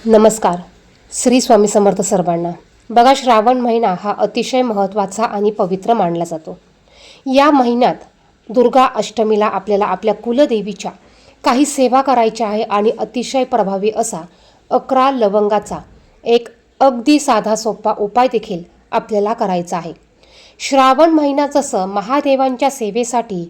नमस्कार. श्री स्वामी समर्थ सर्वांना. बघा, श्रावण महिना हा अतिशय महत्त्वाचा आणि पवित्र मानला जातो. या महिन्यात दुर्गा अष्टमीला आपल्याला आपल्या कुलदेवीच्या काही सेवा करायच्या आहे आणि अतिशय प्रभावी असा 11 लवंगाचा एक अगदी साधा सोपा उपाय देखील आपल्याला करायचा आहे. श्रावण महिना जसं महादेवांच्या सेवेसाठी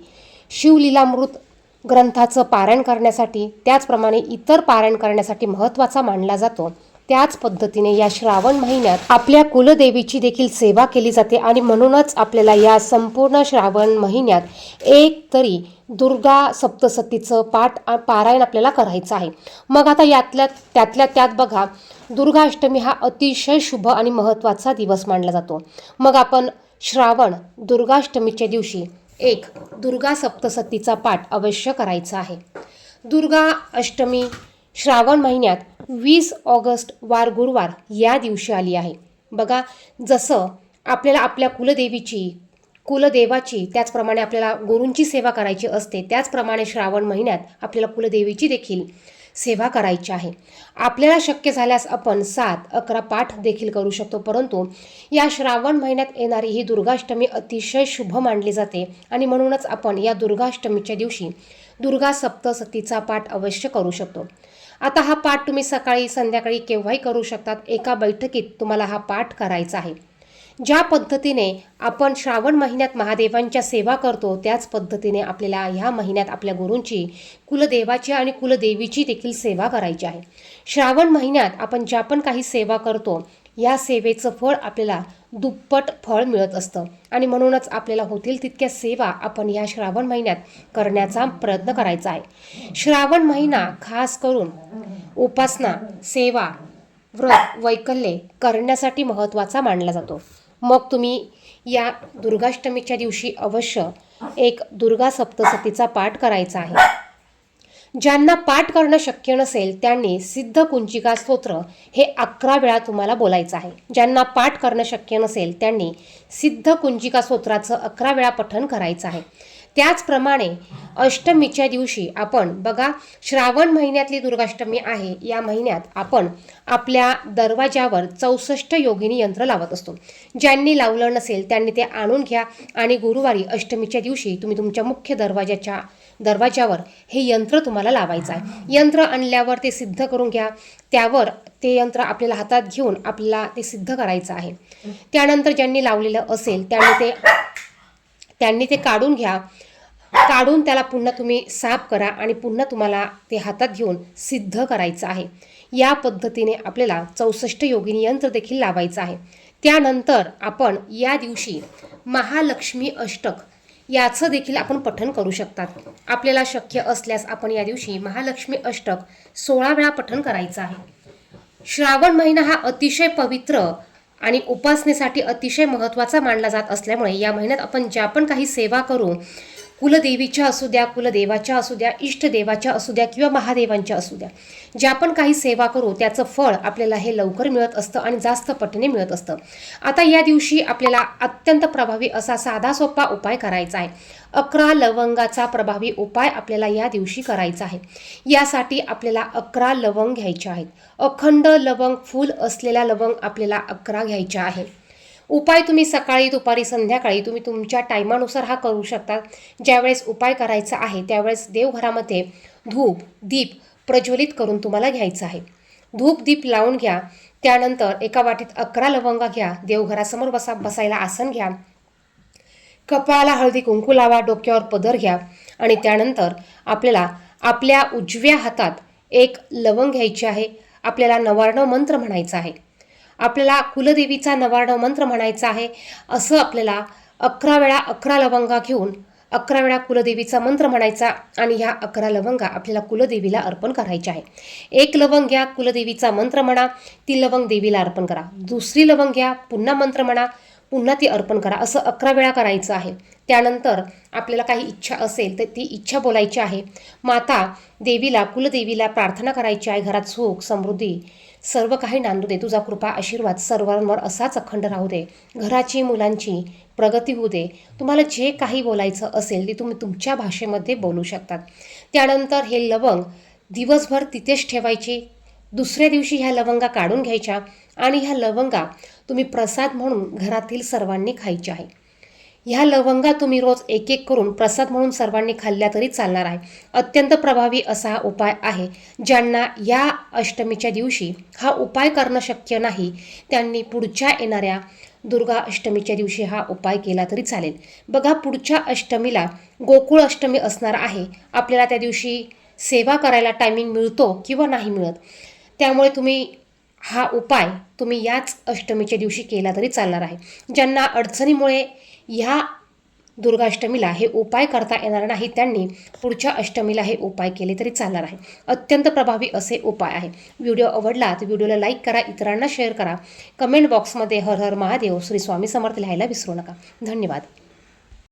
शिवलीलामृत ग्रंथाचं पारायण करण्यासाठी, त्याचप्रमाणे इतर पारायण करण्यासाठी महत्त्वाचा मानला जातो, त्याच पद्धतीने या श्रावण महिन्यात आपल्या कुलदेवीची देखील सेवा केली जाते आणि म्हणूनच आपल्याला या संपूर्ण श्रावण महिन्यात एक तरी दुर्गा सप्तशतीचं पारायण आपल्याला करायचं आहे. मग आता त्यातल्या त्यात बघा, दुर्गाष्टमी हा अतिशय शुभ आणि महत्त्वाचा दिवस मानला जातो. मग आपण श्रावण दुर्गाष्टमीच्या दिवशी एक दुर्गा सप्तशतीचा पाठ अवश्य करायचा आहे. दुर्गा अष्टमी श्रावण महिन्यात 20 ऑगस्ट वार गुरुवार या दिवशी आली आहे. बघा, जसं आपल्याला आपल्या कुलदेवाची त्याचप्रमाणे आपल्याला गुरूंची सेवा करायची असते, त्याचप्रमाणे श्रावण महिन्यात आपल्याला कुलदेवीची देखील सेवा करायची आहे. आपल्याला शक्य झाल्यास आपण 7-11 पाठ देखील करू शकतो, परंतु या श्रावण महिन्यात येणारी ही दुर्गाष्टमी अतिशय शुभ मानली जाते आणि म्हणूनच आपण या दुर्गाष्टमीच्या दिवशी दुर्गा सप्तशतीचा पाठ अवश्य करू शकतो. आता हा पाठ तुम्ही सकाळी संध्याकाळी केव्हाही करू शकतात. एका बैठकीत तुम्हाला हा पाठ करायचा आहे. ज्या पद्धतीने आपण श्रावण महिन्यात महादेवांच्या सेवा करतो, त्याच पद्धतीने आपल्याला ह्या महिन्यात आपल्या गुरूंची, कुलदेवाची आणि कुलदेवीची देखील सेवा करायची आहे. श्रावण महिन्यात आपण ज्या पण काही सेवा करतो, या सेवेचं फळ आपल्याला दुप्पट फळ मिळत असतं आणि म्हणूनच आपल्याला होतील तितक्या सेवा आपण या श्रावण महिन्यात करण्याचा प्रयत्न करायचा आहे. श्रावण महिना खास करून उपासना, सेवा, व्रत, वैकल्ये करण्यासाठी महत्त्वाचा मानला जातो. मग तुम्ही या दुर्गाष्टमीच्या दिवशी अवश्य एक दुर्गा सप्तशतीचा पाठ करायचा आहे. ज्यांना पाठ करणं शक्य नसेल त्यांनी सिद्ध कुंजिका स्तोत्र हे 11 वेळा तुम्हाला बोलायचं आहे. ज्यांना पाठ करणं शक्य नसेल त्यांनी सिद्ध कुंजिका स्तोत्राचं 11 वेळा पठण करायचं आहे. त्याचप्रमाणे अष्टमीच्या दिवशी आपण बघा, श्रावण महिन्यातली दुर्गाष्टमी आहे. या महिन्यात आपण आपल्या दरवाजावर 64 योगिनी यंत्र लावत असतो. ज्यांनी लावलं नसेल त्यांनी ते आणून घ्या आणि गुरुवारी अष्टमीच्या दिवशी तुम्ही तुमच्या मुख्य दरवाजावर हे यंत्र तुम्हाला लावायचं आहे. यंत्र आणल्यावर ते सिद्ध करून घ्या. त्यावर ते यंत्र आपल्याला हातात घेऊन आपल्याला ते सिद्ध करायचं आहे. त्यानंतर ज्यांनी लावलेलं असेल त्यांनी ते काढून घ्या. काढून त्याला पुन्हा तुम्ही साफ करा आणि पुन्हा तुम्हाला ते हातात घेऊन सिद्ध करायचं आहे. या पद्धतीने आपल्याला 64 योगिनी यंत्र देखील लावायचं आहे. त्यानंतर आपण या दिवशी महालक्ष्मी अष्टक याचं देखील आपण पठण करू शकतात. आपल्याला शक्य असल्यास आपण या दिवशी महालक्ष्मी अष्टक 16 वेळा पठण करायचं आहे. श्रावण महिना हा अतिशय पवित्र आणि उपासनेसाठी अतिशय महत्त्वाचा मानला जात असल्यामुळे या महिन्यात आपण ज्या पण काही सेवा करू, कुलदेवीच्या असू द्या, कुलदेवाच्या असू द्या, इष्टदेवाच्या असू द्या किंवा महादेवांच्या असू द्या, ज्या पण काही सेवा करू त्याचं फळ आपल्याला हे लवकर मिळत असतं आणि जास्त पटीने मिळत असतं. आता या दिवशी आपल्याला अत्यंत प्रभावी असा साधा सोपा उपाय करायचा आहे. 11 लवंगाचा प्रभावी उपाय आपल्याला या दिवशी करायचा आहे. यासाठी आपल्याला 11 लवंग घ्यायचे आहेत. अखंड लवंग, फूल असलेल्या लवंग आपल्याला 11 घ्यायच्या आहे. उपाय तुम्ही सकाळी, दुपारी, संध्याकाळी तुम्ही तुमच्या टायमानुसार हा करू शकता. ज्यावेळेस उपाय करायचा आहे त्यावेळेस देवघरामध्ये धूप दीप प्रज्वलित करून तुम्हाला घ्यायचं आहे. धूप दीप लावून घ्या. त्यानंतर एका वाटीत 11 लवंगा घ्या. देवघरासमोर बसायला आसन घ्या. कपाळाला हळदी कुंकू लावा. डोक्यावर पदर घ्या आणि त्यानंतर आपल्याला आपल्या उजव्या हातात एक लवंग घ्यायची आहे. आपल्याला नवार्णव मंत्र म्हणायचा आहे. आपल्याला कुलदेवीचा नवार्णव मंत्र म्हणायचा आहे. असं आपल्याला 11 वेळा 11 लवंगा घेऊन 11 वेळा कुलदेवीचा मंत्र म्हणायचा आणि ह्या 11 लवंगा आपल्याला कुलदेवीला अर्पण करायच्या आहे. एक लवंग घ्या, कुलदेवीचा मंत्र म्हणा, ती लवंग देवीला अर्पण करा. दुसरी लवंग घ्या, पुन्हा मंत्र म्हणा, पुन्हा ती अर्पण करा. असं 11 वेळा करायचं आहे. त्यानंतर आपल्याला काही इच्छा असेल तर ती इच्छा बोलायची आहे. माता देवीला, कुलदेवीला प्रार्थना करायची आहे. घरात सुख समृद्धी सर्व काही नांदू दे. तुझा कृपा आशीर्वाद सर्वांवर असाच अखंड राहू दे. घराची, मुलांची प्रगती होऊ दे. तुम्हाला जे काही बोलायचं असेल ते तुम्ही तुमच्या भाषेमध्ये बोलू शकतात. त्यानंतर हे लवंग दिवसभर तिथेच ठेवायचे. दुसऱ्या दिवशी ह्या लवंगा काढून घ्यायच्या आणि ह्या लवंगा तुम्ही प्रसाद म्हणून घरातील सर्वांनी खायच्या आहे. ह्या लवंगा तुम्ही रोज एक एक करून प्रसाद म्हणून सर्वांनी खाल्ल्या तरी चालणार आहे. अत्यंत प्रभावी असा हा उपाय आहे. ज्यांना या अष्टमीच्या दिवशी हा उपाय करणं शक्य नाही त्यांनी पुढच्या येणाऱ्या दुर्गा अष्टमीच्या दिवशी हा उपाय केला तरी चालेल. बघा, पुढच्या अष्टमीला गोकुळ अष्टमी असणार आहे. आपल्याला त्या दिवशी सेवा करायला टायमिंग मिळतो किंवा नाही मिळत, त्यामुळे हा उपाय तुम्ही याच अष्टमीच्या दिवशी केला तरी चालणार आहे. ज्यांना अडचणीमुळे ह्या दुर्गाष्टमीला हे उपाय करता येणार नाही त्यांनी पुढच्या अष्टमीला हे उपाय केले तरी चालणार आहे. अत्यंत प्रभावी असे उपाय आहे. व्हिडिओ आवडला तर व्हिडिओला लाईक करा, इतरांना शेअर करा. कमेंट बॉक्समध्ये हर हर महादेव, श्री स्वामी समर्थ लिहायला विसरू नका. धन्यवाद.